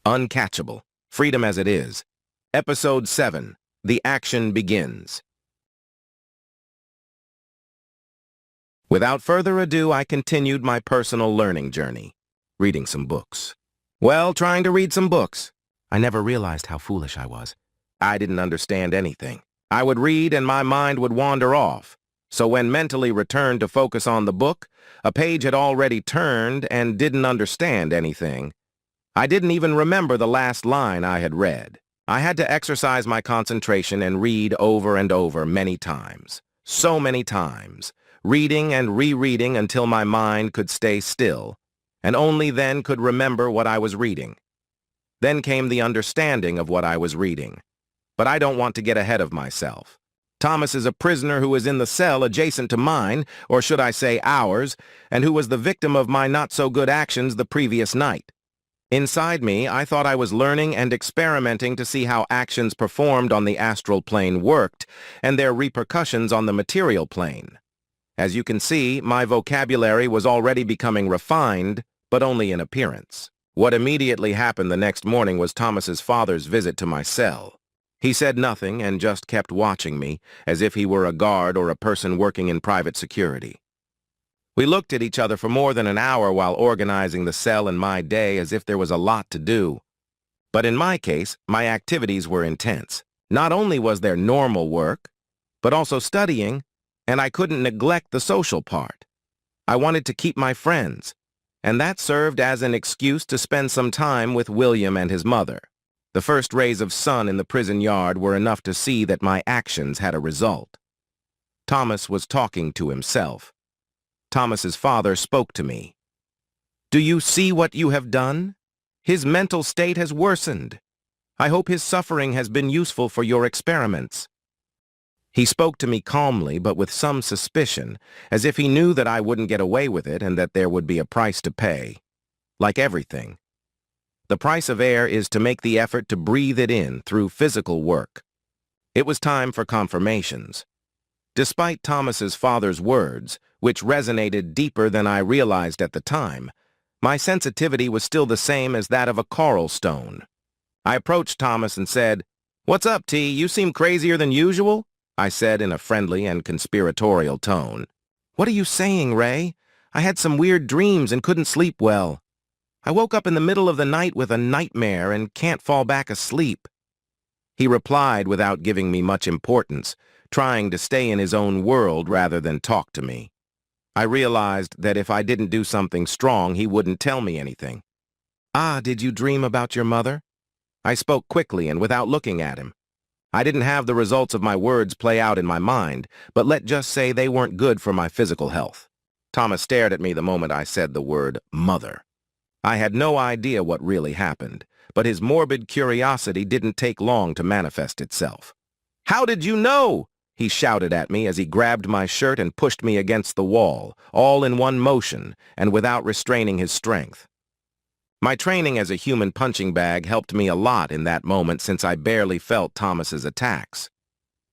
Uncatchable, Freedom as It Is. Episode 7, The Action Begins. Without further ado, I continued my personal learning journey, reading some books. Trying to read some books. I never realized how foolish I was. I didn't understand anything. I would read and my mind would wander off. So when mentally returned to focus on the book, a page had already turned and didn't understand anything. I didn't even remember the last line I had read. I had to exercise my concentration and read over and over many times. So many times. Reading and rereading until my mind could stay still, and only then could remember what I was reading. Then came the understanding of what I was reading. But I don't want to get ahead of myself. Thomas is a prisoner who is in the cell adjacent to mine, or should I say ours, and who was the victim of my not-so-good actions the previous night. Inside me, I thought I was learning and experimenting to see how actions performed on the astral plane worked, and their repercussions on the material plane. As you can see, my vocabulary was already becoming refined, but only in appearance. What immediately happened the next morning was Thomas's father's visit to my cell. He said nothing and just kept watching me, as if he were a guard or a person working in private security. We looked at each other for more than an hour while organizing the cell and my day as if there was a lot to do. But in my case, my activities were intense. Not only was there normal work, but also studying, and I couldn't neglect the social part. I wanted to keep my friends, and that served as an excuse to spend some time with William and his mother. The first rays of sun in the prison yard were enough to see that my actions had a result. Thomas was talking to himself. Thomas's father spoke to me. "Do you see what you have done? His mental state has worsened. I hope his suffering has been useful for your experiments." He spoke to me calmly but with some suspicion, as if he knew that I wouldn't get away with it and that there would be a price to pay. Like everything. The price of air is to make the effort to breathe it in through physical work. It was time for confirmations. Despite Thomas's father's words, which resonated deeper than I realized at the time, my sensitivity was still the same as that of a coral stone. I approached Thomas and said, "What's up, T? You seem crazier than usual?" I said in a friendly and conspiratorial tone. "What are you saying, Ray? I had some weird dreams and couldn't sleep well. I woke up in the middle of the night with a nightmare and can't fall back asleep." He replied without giving me much importance, trying to stay in his own world rather than talk to me. I realized that if I didn't do something strong, he wouldn't tell me anything. "Ah, did you dream about your mother?" I spoke quickly and without looking at him. I didn't have the results of my words play out in my mind, but let's just say they weren't good for my physical health. Thomas stared at me the moment I said the word mother. I had no idea what really happened, but his morbid curiosity didn't take long to manifest itself. "How did you know?" he shouted at me as he grabbed my shirt and pushed me against the wall, all in one motion and without restraining his strength. My training as a human punching bag helped me a lot in that moment since I barely felt Thomas's attacks,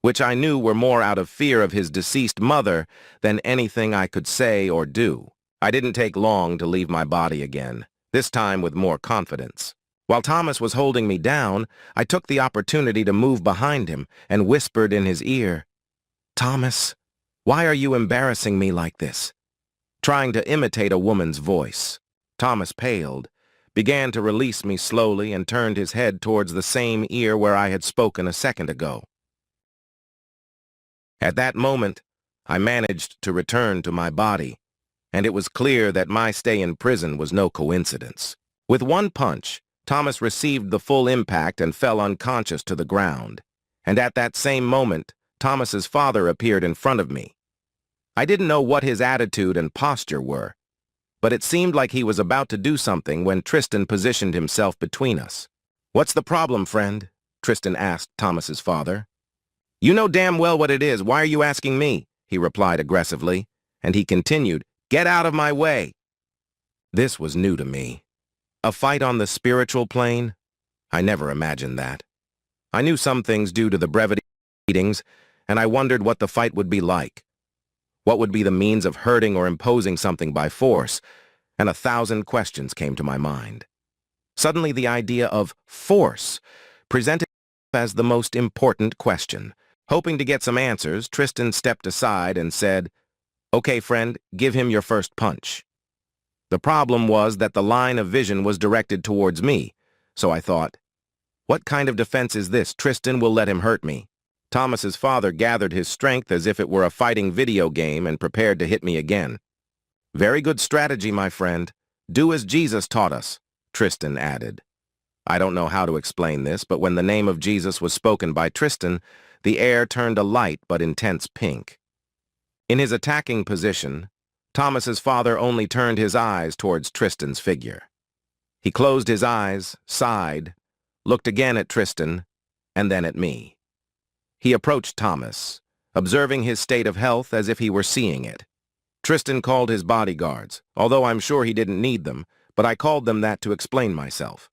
which I knew were more out of fear of his deceased mother than anything I could say or do. I didn't take long to leave my body again, this time with more confidence. While Thomas was holding me down, I took the opportunity to move behind him and whispered in his ear, "Thomas, why are you embarrassing me like this?" Trying to imitate a woman's voice. Thomas paled, began to release me slowly and turned his head towards the same ear where I had spoken a second ago. At that moment, I managed to return to my body, and it was clear that my stay in prison was no coincidence. With one punch, Thomas received the full impact and fell unconscious to the ground, and at that same moment, Thomas's father appeared in front of me. I didn't know what his attitude and posture were, but it seemed like he was about to do something when Tristan positioned himself between us. "What's the problem, friend?" Tristan asked Thomas's father. "You know damn well what it is. Why are you asking me?" he replied aggressively, and he continued, "Get out of my way." This was new to me. A fight on the spiritual plane? I never imagined that. I knew some things due to the brevity of meetings, and I wondered what the fight would be like. What would be the means of hurting or imposing something by force? And 1,000 questions came to my mind. Suddenly the idea of force presented as the most important question. Hoping to get some answers, Tristan stepped aside and said, "Okay, friend, give him your first punch." The problem was that the line of vision was directed towards me, so I thought, what kind of defense is this? Tristan will let him hurt me. Thomas's father gathered his strength as if it were a fighting video game and prepared to hit me again. "Very good strategy, my friend. Do as Jesus taught us," Tristan added. I don't know how to explain this, but when the name of Jesus was spoken by Tristan, the air turned a light but intense pink. In his attacking position, Thomas's father only turned his eyes towards Tristan's figure. He closed his eyes, sighed, looked again at Tristan, and then at me. He approached Thomas, observing his state of health as if he were seeing it. Tristan called his bodyguards, although I'm sure he didn't need them, but I called them that to explain myself.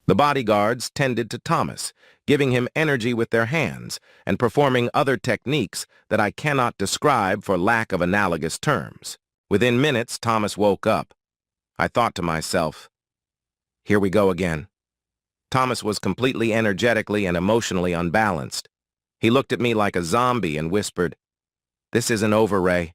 The bodyguards tended to Thomas, giving him energy with their hands and performing other techniques that I cannot describe for lack of analogous terms. Within minutes, Thomas woke up. I thought to myself, here we go again. Thomas was completely energetically and emotionally unbalanced. He looked at me like a zombie and whispered, "This isn't over, Ray.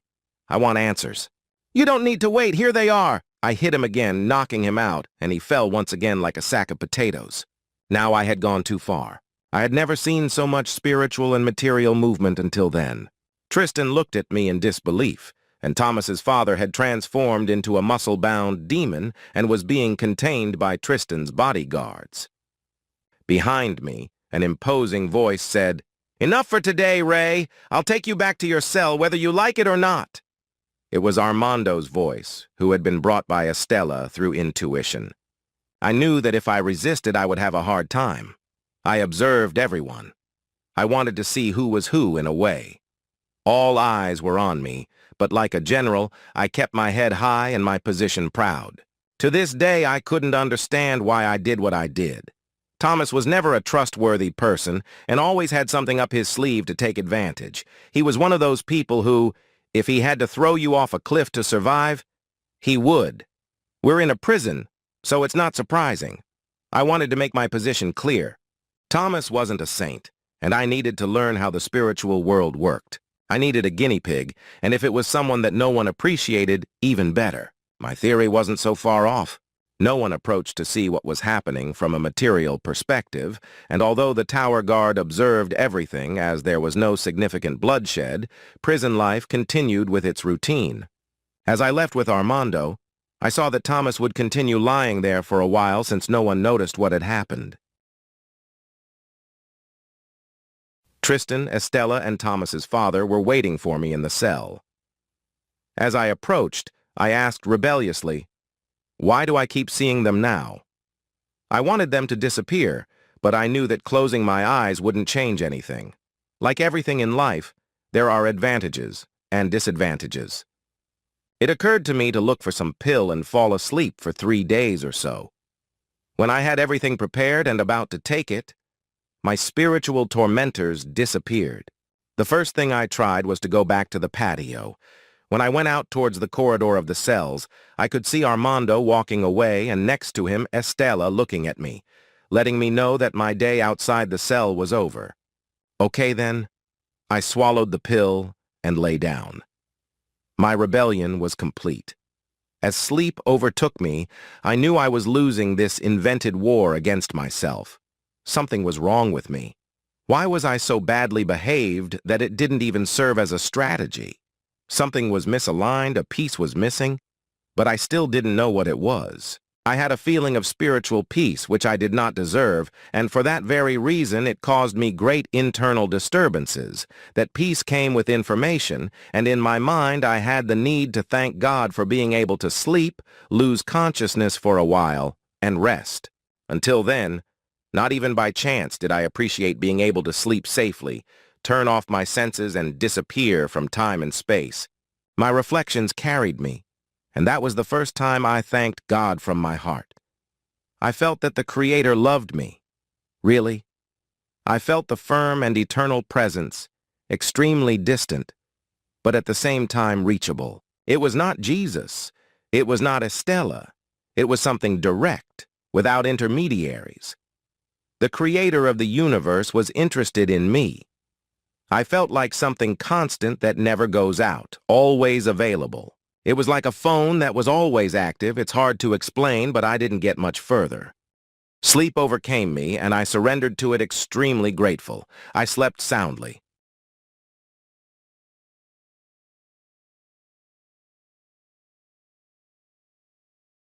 I want answers." "You don't need to wait. Here they are." I hit him again, knocking him out, and he fell once again like a sack of potatoes. Now I had gone too far. I had never seen so much spiritual and material movement until then. Tristan looked at me in disbelief, and Thomas's father had transformed into a muscle-bound demon and was being contained by Tristan's bodyguards. Behind me, an imposing voice said, "Enough for today, Ray. I'll take you back to your cell whether you like it or not." It was Armando's voice, who had been brought by Estella through intuition. I knew that if I resisted, I would have a hard time. I observed everyone. I wanted to see who was who in a way. All eyes were on me, but like a general, I kept my head high and my position proud. To this day, I couldn't understand why I did what I did. Thomas was never a trustworthy person and always had something up his sleeve to take advantage. He was one of those people who, if he had to throw you off a cliff to survive, he would. We're in a prison, so it's not surprising. I wanted to make my position clear. Thomas wasn't a saint, and I needed to learn how the spiritual world worked. I needed a guinea pig, and if it was someone that no one appreciated, even better. My theory wasn't so far off. No one approached to see what was happening from a material perspective, and although the tower guard observed everything as there was no significant bloodshed, prison life continued with its routine. As I left with Armando, I saw that Thomas would continue lying there for a while since no one noticed what had happened. Tristan, Estella, and Thomas's father were waiting for me in the cell. As I approached, I asked rebelliously, "Why do I keep seeing them now?" I wanted them to disappear, but I knew that closing my eyes wouldn't change anything. Like everything in life, there are advantages and disadvantages. It occurred to me to look for some pill and fall asleep for 3 days or so. When I had everything prepared and about to take it, my spiritual tormentors disappeared. The first thing I tried was to go back to the patio. When I went out towards the corridor of the cells, I could see Armando walking away and next to him Estella looking at me, letting me know that my day outside the cell was over. Okay then, I swallowed the pill and lay down. My rebellion was complete. As sleep overtook me, I knew I was losing this invented war against myself. Something was wrong with me. Why was I so badly behaved that it didn't even serve as a strategy? Something was misaligned, a piece was missing, but I still didn't know what it was. I had a feeling of spiritual peace which I did not deserve, and for that very reason it caused me great internal disturbances. That peace came with information, and in my mind I had the need to thank God for being able to sleep, lose consciousness for a while, and rest. Until then, not even by chance did I appreciate being able to sleep safely, turn off my senses and disappear from time and space. My reflections carried me, and that was the first time I thanked God from my heart. I felt that the Creator loved me. Really? I felt the firm and eternal presence, extremely distant, but at the same time reachable. It was not Jesus. It was not Estella. It was something direct, without intermediaries. The creator of the universe was interested in me. I felt like something constant that never goes out, always available. It was like a phone that was always active. It's hard to explain, but I didn't get much further. Sleep overcame me, and I surrendered to it extremely grateful. I slept soundly.